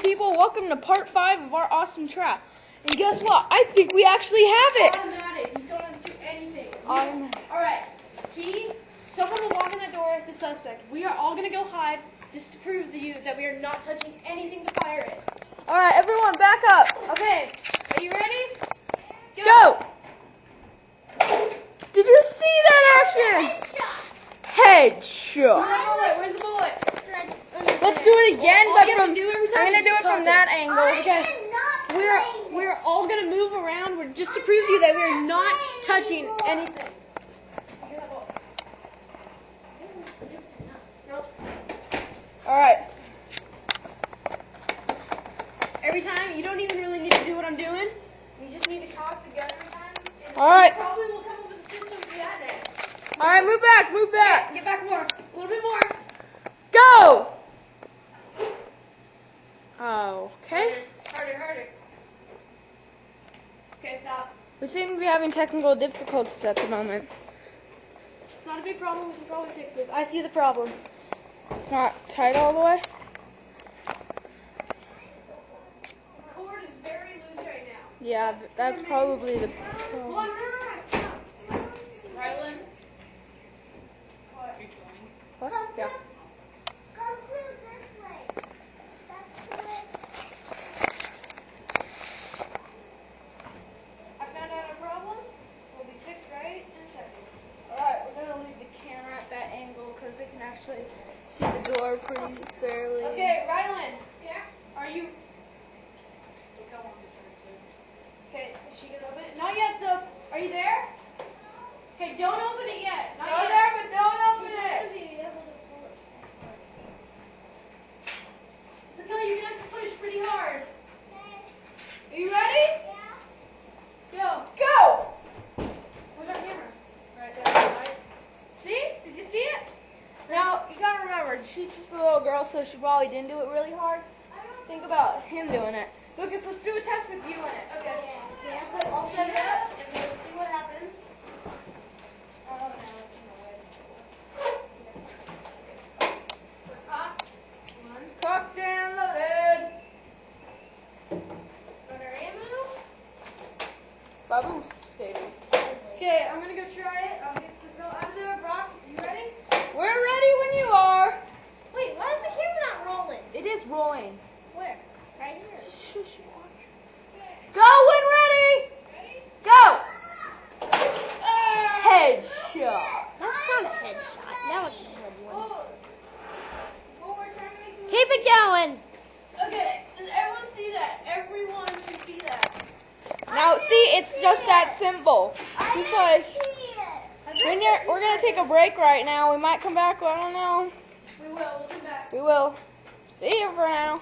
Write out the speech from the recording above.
people? Welcome to part 5 of our awesome trap. And guess what? I think we actually have it. Automatic. You don't have to do anything. Automatic. Alright. Someone will walk in the door, the suspect. We are all going to go hide just to prove to you that we are not touching anything to fire it. Alright, everyone back up. Okay. Are you ready? Go! Did you see that action? Headshot. Where's the bullet? Let's do it again, but I'm going to do it from that angle. Okay. We're all going to move around just to prove to you that we are not touching anything. Alright. Every time, you don't even really need to do what I'm doing. You just need to talk together every time. Alright. Probably will come up with a system for that next. Alright, move back, move back. Get back more. A little bit more. Go! Okay. Harder. Okay, stop. We seem to be having technical difficulties at the moment. It's not a big problem. We can probably fix this. I see the problem. It's not tight all the way. The cord is very loose right now. Yeah, that's probably the Hold on, stop. Rylan? What? What? Yeah. Come through this way. That's the way. I found out a problem. Will be fixed right in a second. Alright, we're going to leave the camera at that angle because it can actually see the door pretty fairly. Okay, Rylan. Yeah? Are you... Okay, is she going to open it? Not yet, so are you there? Okay, don't open it yet. Not Go yet. there, but don't open it. So Kelly, you're going to have to push pretty hard. Are you ready? Yeah. Go. Go! Where's our camera? Right there, right? See? Did you see it? Now, you gotta remember, she's just a little girl, so she probably didn't do it really hard. Think about him doing it. Lucas, let's do a test with you in it. Okay. I'll set it up and we'll see what happens. Oh, no, it's in the way. We're cocked. One. Cocked and loaded. Got our ammo. Baboos, baby. Okay, I'm gonna go try it. I'll get some go out of there. Brock, you ready? We're ready when you are. Wait, why is the camera not rolling? It is rolling. Where? Right here. Just shush, go when ready. Go. Headshot. That's not a headshot. That was a good one. One more time to make Keep it going. Okay, does everyone see that? Everyone can see that. Now, see, it's just that simple. Just like, we're going to take a break right now. We might come back, I don't know. We will. We'll come back. We will. See you for now.